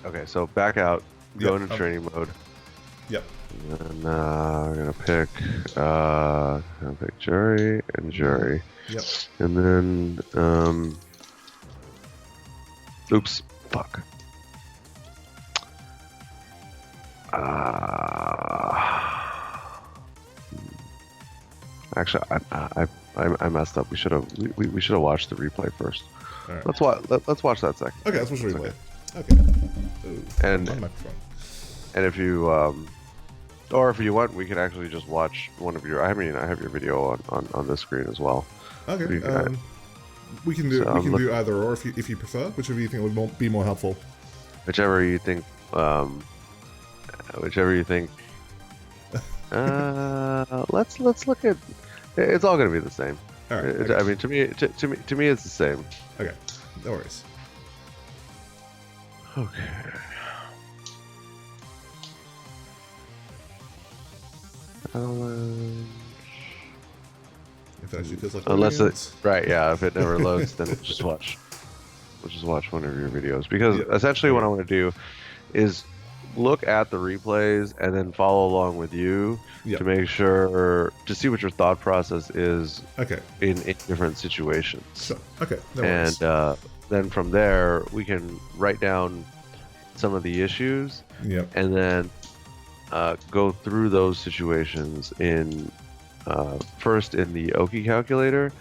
Okay, so back out, go Yep. into training mode, Yep. and then we're gonna pick Juri and Juri, Yep. and then oops, fuck. Uh, Actually, I messed up. We should have watched the replay first. All right. Let's watch that second. Okay, that's what's It's replay. okay. Okay. Ooh, And my microphone. and if you or if you want, we can actually just watch one of your. I mean, I have your video on this screen as well. Okay. We can do So either or if you prefer, whichever you think would be more helpful. whichever you think. Whichever you think. Let's look at. It's all going to be the same. All right. I mean, to me, it's the same. Okay. No worries. Okay. If it actually feels like Unless loading it, right, yeah. If it never loads, then just watch. We'll just watch one of your videos because essentially what I want to do is look at the replays and then follow along with you to make sure to see what your thought process is. Okay. In different situations. So okay. No and worries. then from there we can write down some of the issues. Yep. And then go through those situations in first in the Oki calculator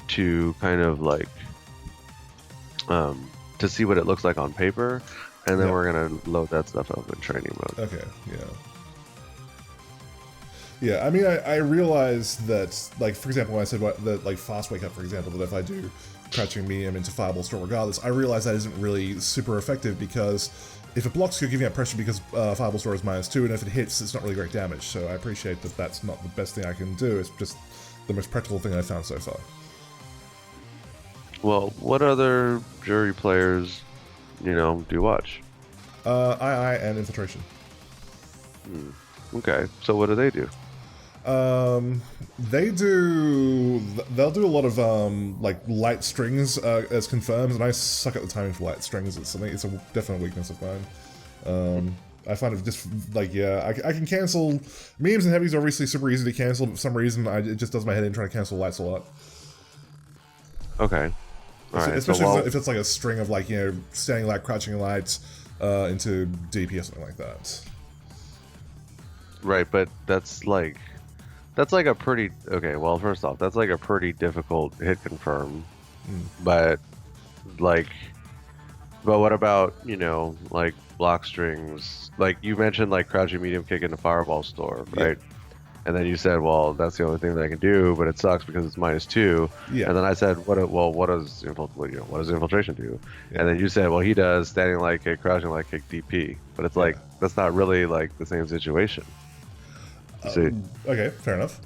to kind of like to see what it looks like on paper, and then we're gonna load that stuff up in training mode. Okay. Yeah. Yeah. I mean, I realize that, like, for example, when I said that, like, fast wake up, for example, that if I do crouching medium into fireball storm regardless, I realize that isn't really super effective because if it blocks, you're giving out pressure because fireball storm is -2, and if it hits, it's not really great damage. So I appreciate that that's not the best thing I can do. It's just the most practical thing I've found so far. Well, what other Juri players, do you watch? II and infiltration. Okay, so what do they do? They'll do a lot of like light strings as confirms, and I suck at the timing for light strings. It's a definite weakness of mine. I find it just like, I can cancel memes and heavies are obviously super easy to cancel, but for some reason it just does my head in trying to cancel lights a lot. Okay. All right. Especially if it's like a string of, like, standing light, crouching light into DP or something like that. Right, but that's like a pretty well, first off, that's like a pretty difficult hit confirm. But what about, like block strings? Like you mentioned, like crouching medium kick into fireball storm, right? And then you said, well, that's the only thing that I can do, but it sucks because it's -2. Yeah. And then I said, what does infiltration do? And then you said, well, he does standing light kick, crouching light kick, DP. But it's like that's not really like the same situation. See? Okay, fair enough.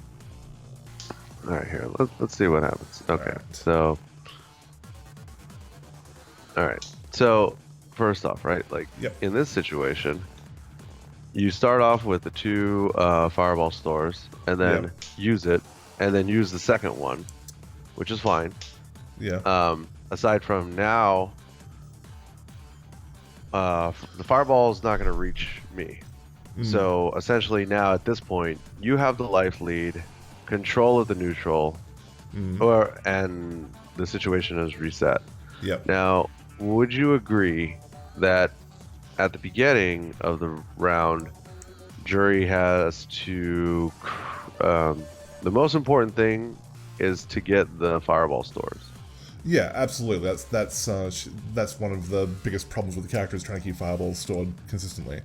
All right, here. Let's see what happens. Okay, right. so all right. So first off, right, like in this situation, you start off with the 2 fireball stores, and then use it, and then use the second one, which is fine. Yeah. Aside from now, the fireball is not going to reach me. So essentially now at this point, you have the life lead, control of the neutral, and the situation is reset. Yep. Now, would you agree that at the beginning of the round, Juri has to the most important thing is to get the fireball stores? Yeah, absolutely. That's one of the biggest problems with the character, is trying to keep fireballs stored consistently.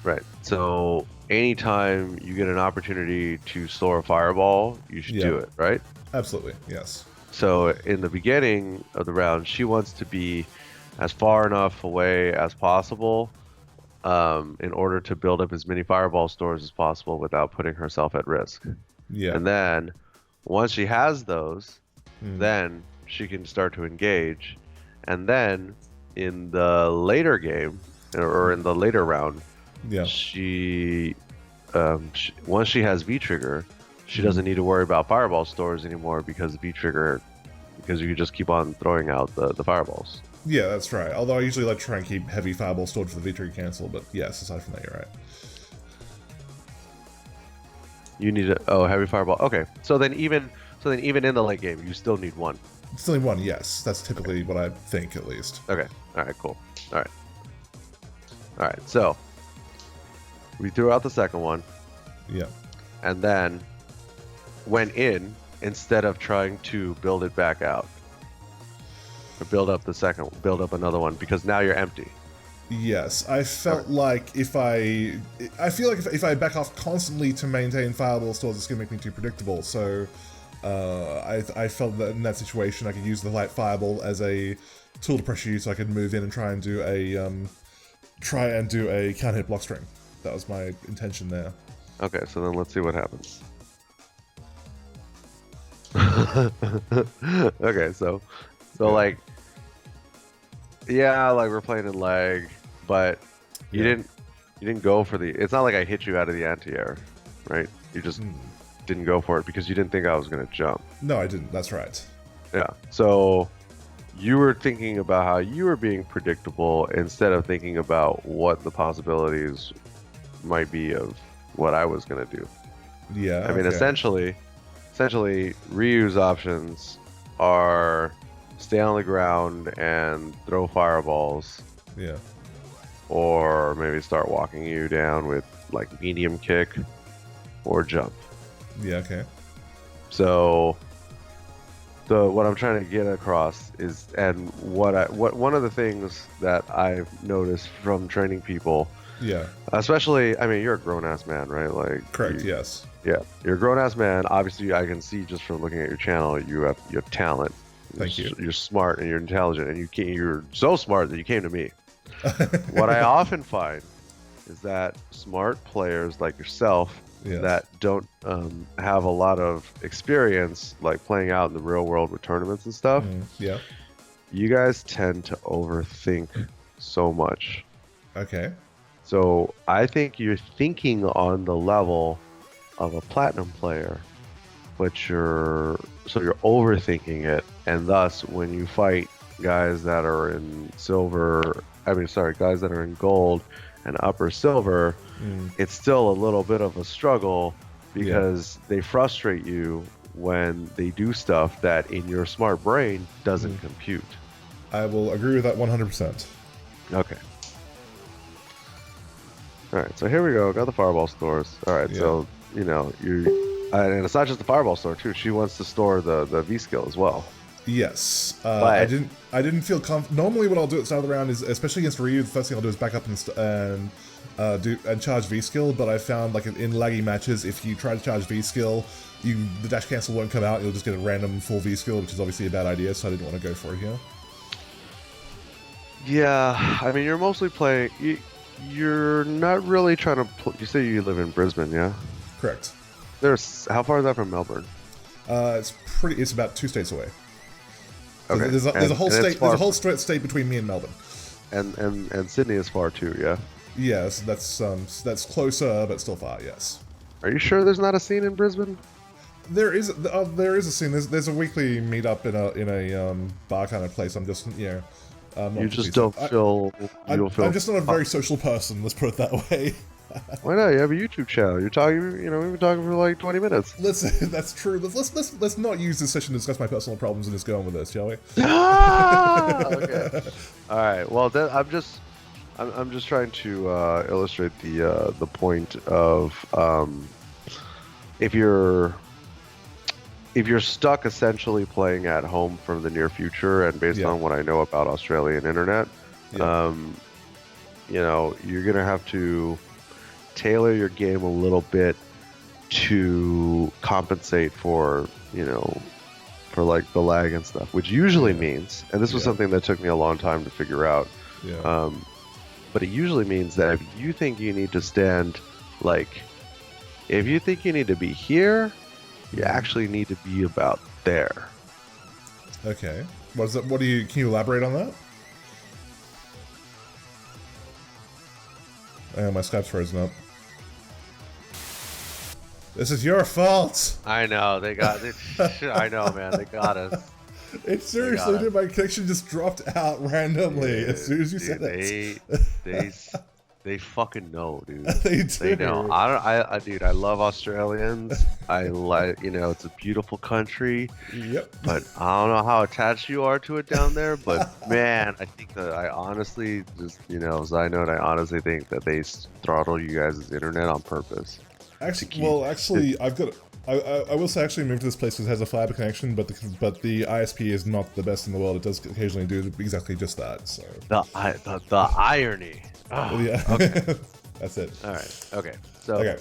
Right. So anytime you get an opportunity to store a fireball, you should do it, right? Absolutely, yes. So in the beginning of the round, she wants to be as far enough away as possible in order to build up as many fireball stores as possible without putting herself at risk. Yeah. And then once she has those, then she can start to engage. And then in the later game, or in the later round, she once she has V trigger, she doesn't need to worry about fireball stores anymore, because V trigger because you could just keep on throwing out the fireballs. Yeah, that's right. Although I usually like to try and keep heavy fireballs stored for the victory cancel, but yes, aside from that, you're right. You need heavy fireball. Okay, so then even in the late game, you still need one. Still need one, yes. That's typically what I think, at least. Okay. All right. Cool. All right. So we threw out the second one. Yeah. And then went in instead of trying to build it back out. Or build up another one, because now you're empty. Yes, I felt like if I back off constantly to maintain fireball stores, it's going to make me too predictable. So I felt that in that situation, I could use the light fireball as a tool to pressure you, so I could move in and try and do a counter hit block string. That was my intention there. Okay, so then let's see what happens. Okay, so like, yeah, like we're playing in leg, but you didn't go for the. It's not like I hit you out of the anti-air, right? You just didn't go for it because you didn't think I was gonna jump. No, I didn't. That's right. Yeah. So you were thinking about how you were being predictable instead of thinking about what the possibilities might be of what I was gonna do. Yeah. I mean, essentially, Ryu's options are stay on the ground and throw fireballs. Yeah. Or maybe start walking you down with like medium kick or jump. Yeah, okay. So what I'm trying to get across is, and what one of the things that I've noticed from training people, yeah, especially, I mean, you're a grown-ass man, right? Like, correct, yes. Yeah, you're a grown-ass man. Obviously, I can see just from looking at your channel, you have talent. Thank you. You're smart and you're intelligent, and you're so smart that you came to me. What I often find is that smart players like yourself, yes, that don't have a lot of experience, like playing out in the real world with tournaments and stuff, yeah, you guys tend to overthink so much. Okay. So I think you're thinking on the level of a platinum player, but you're overthinking it, and thus when you fight guys that are in guys that are in gold and upper silver, it's still a little bit of a struggle because they frustrate you when they do stuff that in your smart brain doesn't compute. I will agree with that 100%. Okay. Alright, so here we go. Got the fireball stores. Alright, so, you know, and it's not just the fireball store, too. She wants to store the V-skill as well. Yes. I didn't feel normally what I'll do at the start of the round is, especially against Ryu, the first thing I'll do is back up and charge V-skill, but I found, like, in laggy matches, if you try to charge V-skill, the dash cancel won't come out, you'll just get a random full V-skill, which is obviously a bad idea, so I didn't want to go for it here. Yeah, I mean, you're mostly playing... You're not really trying to... You say you live in Brisbane, yeah? Correct. How far is that from Melbourne? It's about 2 states away. So okay. There's a whole state. There's a whole state between me and Melbourne. And Sydney is far too, yeah. Yes, that's closer, but still far. Yes. Are you sure there's not a scene in Brisbane? There is a scene. There's a weekly meetup in a bar kind of place. I'm just you just don't feel. I'm just not a very social person. Let's put it that way. Why not? You have a YouTube channel. You're talking. You know, we've been talking for like 20 minutes. Listen, that's true. Let's not use this session to discuss my personal problems and just go on with this, shall we? Okay. All right. Well, I'm just trying to illustrate the point of if you're stuck essentially playing at home from the near future, and based on what I know about Australian internet, you know, you're gonna have to tailor your game a little bit to compensate for, you know, for like the lag and stuff, which usually means, and this was something that took me a long time to figure out, but it usually means that if you think you need to stand, like, if you think you need to be here, you actually need to be about there. Okay. What is that? Can you elaborate on that? My Skype's frozen up. This is your fault! I know, they got it. I know, man, they got us. It seriously did. My connection just dropped out randomly as soon as you said that. They fucking know, dude. They do. They know. Dude, I love Australians. I like, it's a beautiful country. Yep. But I don't know how attached you are to it down there. But man, I think that I honestly side note, I honestly think that they throttle you guys' internet on purpose. Actually, I've got. I will say, actually, moved to this place because it has a fiber connection, but the ISP is not the best in the world. It does occasionally do exactly just that. So the irony. Oh, yeah. Okay. That's it. All right. Okay. So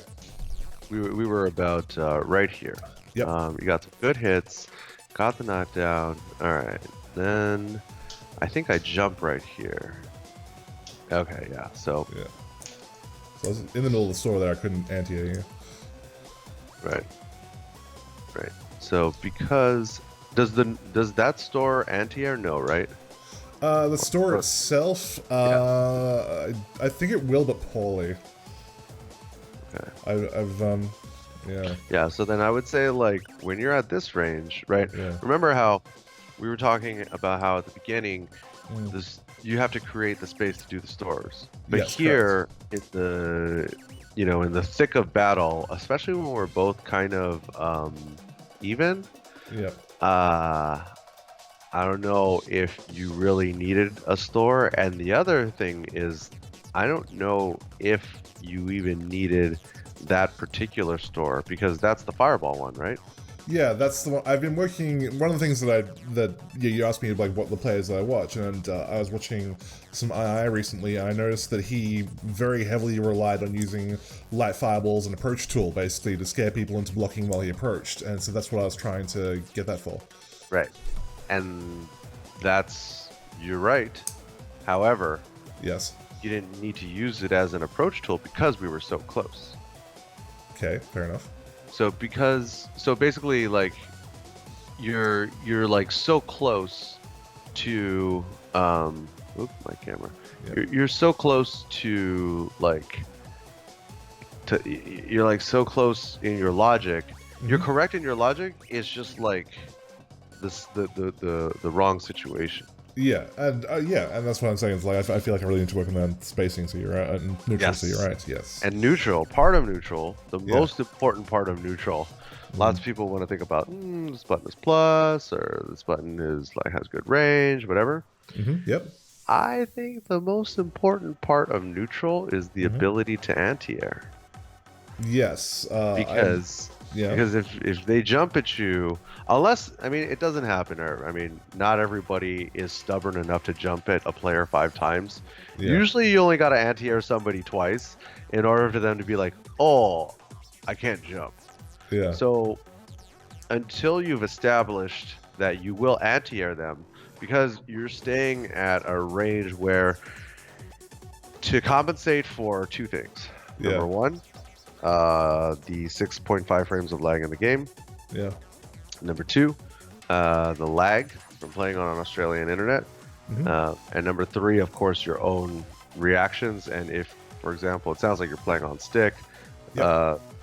we were about right here. Yep. You got some good hits, got the knockdown. All right. Then I think I jump right here. Okay. Yeah. So. Yeah. So I was in the middle of the store there. I couldn't anti-air you. Right. Right. So because does that store anti-air? No, right? The store itself, I think it will, but poorly. Okay. Yeah. Yeah. So then I would say, like, when you're at this range, right? Yeah. Remember how we were talking about how at the beginning, you have to create the space to do the stores, but yes, here in the thick of battle, especially when we're both kind of even. Yeah. I don't know if you really needed a store, and the other thing is, I don't know if you even needed that particular store because that's the Fireball one, right? Yeah, that's the one. I've been working. One of the things that you asked me, like, what the players that I watch, and I was watching some II recently, and I noticed that he very heavily relied on using light fireballs and approach tool basically to scare people into blocking while he approached, and so that's what I was trying to get that for. Right, and you're right. However, yes, you didn't need to use it as an approach tool because we were so close. Okay, fair enough. So basically, like, you're like so close to my camera. Yep. You're so close to you're like so close in your logic. Mm-hmm. You're correct in your logic. It's just like the wrong situation. Yeah, and that's what I'm saying. It's like I feel like I really need to work on that spacing. So you're right, and neutral. Yes. So you're right. Yes. And neutral, the most important part of neutral. Lots of people want to think about this button is plus, or this button is has good range, whatever. Yep. I think the most important part of neutral is the ability to anti-air. Yes. Because if they jump at you, it doesn't happen. Not everybody is stubborn enough to jump at a player 5 times. Yeah. Usually you only got to anti-air somebody twice in order for them to be like, oh, I can't jump. Yeah. So until you've established that you will anti-air them, because you're staying at a range where to compensate for 2 things. Number 1, the 6.5 frames of lag in the game. Yeah. Number 2, the lag from playing on an Australian internet. And number 3, of course, your own reactions. And if, for example, it sounds like you're playing on stick,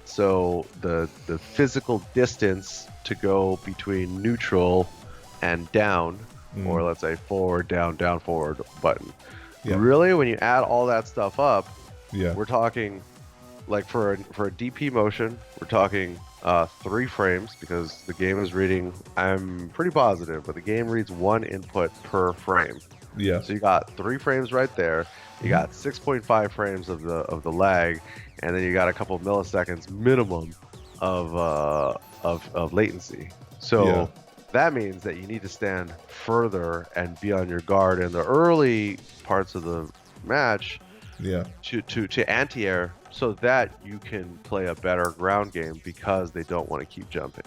so the physical distance to go between neutral and down, or let's say forward, down, forward button. Yeah. Really, when you add all that stuff up, we're talking, like, for a DP motion, we're talking 3 frames, because the game is reading, I'm pretty positive, but the game reads 1 input per frame. Yeah. So you got 3 frames right there. You got 6.5 frames of the lag, and then you got a couple of milliseconds minimum of latency. So that means that you need to stand further and be on your guard in the early parts of the match. To anti-air, so that you can play a better ground game because they don't want to keep jumping.